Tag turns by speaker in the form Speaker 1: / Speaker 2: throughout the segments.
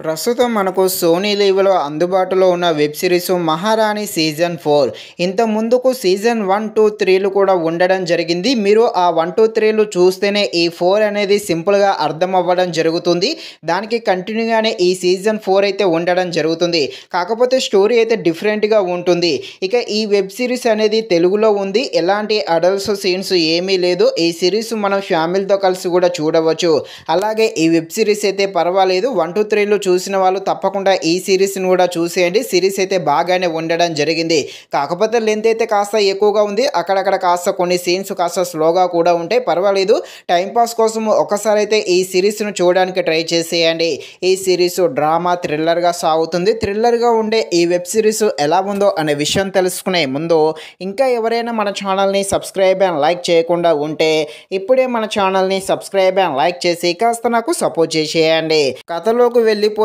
Speaker 1: ప్రస్తుతం మనకు సోనీ లీవ్‌లో అందుబాటులో ఉన్న వెబ్ సిరీస్ 'మహారాణి' సీజన్ 4. ఇంత ముందుకు సీజన్ 1, 2, 3లు కూడా ఉండడం జరిగింది. మీరు ఆ 1, 2, 3లు చూస్తేనే ఈ 4 అనేది సింపుల్‌గా అర్థం అవ్వడం జరుగుతుంది. దానికి కంటిన్యూగానే ఈ సీజన్ 4 అయితే ఉండడం జరుగుతుంది. కాకపోతే స్టోరీ అయితే డిఫరెంట్‌గా ఉంటుంది. ఇక ఈ వెబ్ సిరీస్ అనేది తెలుగులో ఉంది. ఎలాంటి అడల్ట్స్ సీన్స్ ఏమీ లేదు. ఈ సిరీస్ మనం ఫ్యామిలీతో కలిసి కూడా చూడవచ్చు. అలాగే ఈ వెబ్ సిరీస్ అయితే పర్వాలేదు. 1, 2, 3లు చూసిన వాళ్ళు తప్పకుండా ఈ సిరీస్‌ని కూడా చూసేయండి. సిరీస్ అయితే బాగానే ఉండడం జరిగింది. కాకపోతే లెంత్ అయితే కాస్త ఎక్కువగా ఉంది. అక్కడక్కడ కాస్త కొన్ని సీన్స్ కాస్త స్లోగా కూడా ఉంటాయి. పర్వాలేదు. టైమ్ పాస్ కోసం ఒక్కసారి అయితే ఈ సిరీస్‌ను చూడడానికి ట్రై చేసేయండి. ఈ సిరీస్ డ్రామా, థ్రిల్లర్‌గా సాగుతుంది. థ్రిల్లర్‌గా ఉండే ఈ వెబ్ సిరీస్ ఎలా ఉందో అనే విషయం తెలుసుకునే ముందు ఇంకా ఎవరైనా మన ఛానల్‌ని సబ్స్క్రైబ్ అండ్ లైక్ చేయకుండా ఉంటే ఇప్పుడే మన ఛానల్‌ని సబ్స్క్రైబ్ అండ్ లైక్ చేసి కాస్త నాకు సపోర్ట్ చేసేయండి. కథలోకి వెళ్ళిపోతే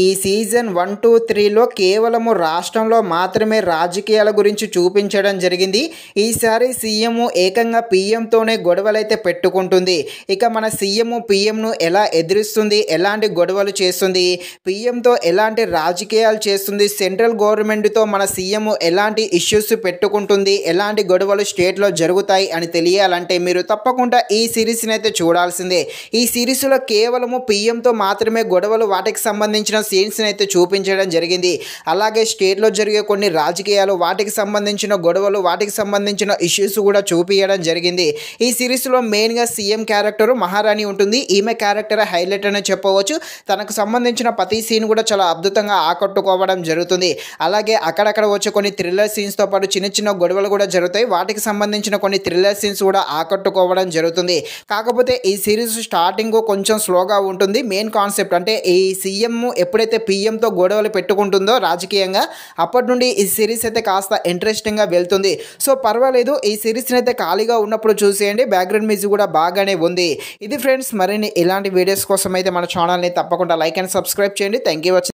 Speaker 1: ఈ సీజన్ 1, 2, 3లో కేవలము రాష్ట్రంలో మాత్రమే రాజకీయాల గురించి చూపించడం జరిగింది. ఈసారి సీఎం ఏకంగా పీఎంతోనే గొడవలైతే పెట్టుకుంటుంది. ఇక మన సీఎం పీఎంను ఎలా ఎదిరిస్తుంది, ఎలాంటి గొడవలు చేస్తుంది, పీఎంతో ఎలాంటి రాజకీయాలు చేస్తుంది, సెంట్రల్ గవర్నమెంట్తో మన సీఎం ఎలాంటి ఇష్యూస్ పెట్టుకుంటుంది, ఎలాంటి గొడవలు స్టేట్లో జరుగుతాయి అని తెలియాలంటే మీరు తప్పకుండా ఈ సిరీస్ని అయితే చూడాల్సిందే. ఈ సిరీస్లో కేవలము పీఎంతో మాత్రమే గొడవలు, వాటికి సంబంధించిన సీన్స్ని అయితే చూపించడం జరిగింది. అలాగే స్టేట్లో జరిగే కొన్ని రాజకీయాలు, వాటికి సంబంధించిన గొడవలు, వాటికి సంబంధించిన ఇష్యూస్ కూడా చూపించడం జరిగింది. ఈ సిరీస్లో మెయిన్గా సీఎం క్యారెక్టర్ మహారాణి ఉంటుంది. ఈమె క్యారెక్టర్ హైలైట్ అని చెప్పవచ్చు. తనకు సంబంధించిన ప్రతి సీన్ కూడా చాలా అద్భుతంగా ఆకట్టుకోవడం జరుగుతుంది. అలాగే అక్కడక్కడ వచ్చే కొన్ని థ్రిల్లర్ సీన్స్తో పాటు చిన్న చిన్న గొడవలు కూడా జరుగుతాయి. వాటికి సంబంధించిన కొన్ని థ్రిల్లర్ సీన్స్ కూడా ఆకట్టుకోవడం జరుగుతుంది. కాకపోతే ఈ సిరీస్ స్టార్టింగ్ కొంచెం స్లోగా ఉంటుంది. మెయిన్ కాన్సెప్ట్ అంటే ఈ సీఎం ఎప్పుడైతే పీఎంతో గొడవలు పెట్టుకుంటుందో రాజకీయంగా, అప్పటి నుండి ఈ సిరీస్ అయితే కాస్త ఇంట్రెస్టింగ్గా వెళ్తుంది. సో పర్వాలేదు. ఈ సిరీస్ని అయితే ఖాళీగా ఉన్నప్పుడు చూసేయండి. బ్యాక్గ్రౌండ్ మ్యూజిక్ కూడా బాగానే ఉంది. ఇది ఫ్రెండ్స్, మరిన్ని ఇలాంటి వీడియోస్ కోసం అయితే మన ఛానల్ని తప్పకుండా లైక్ అండ్ సబ్స్క్రైబ్ చేయండి. Thank you.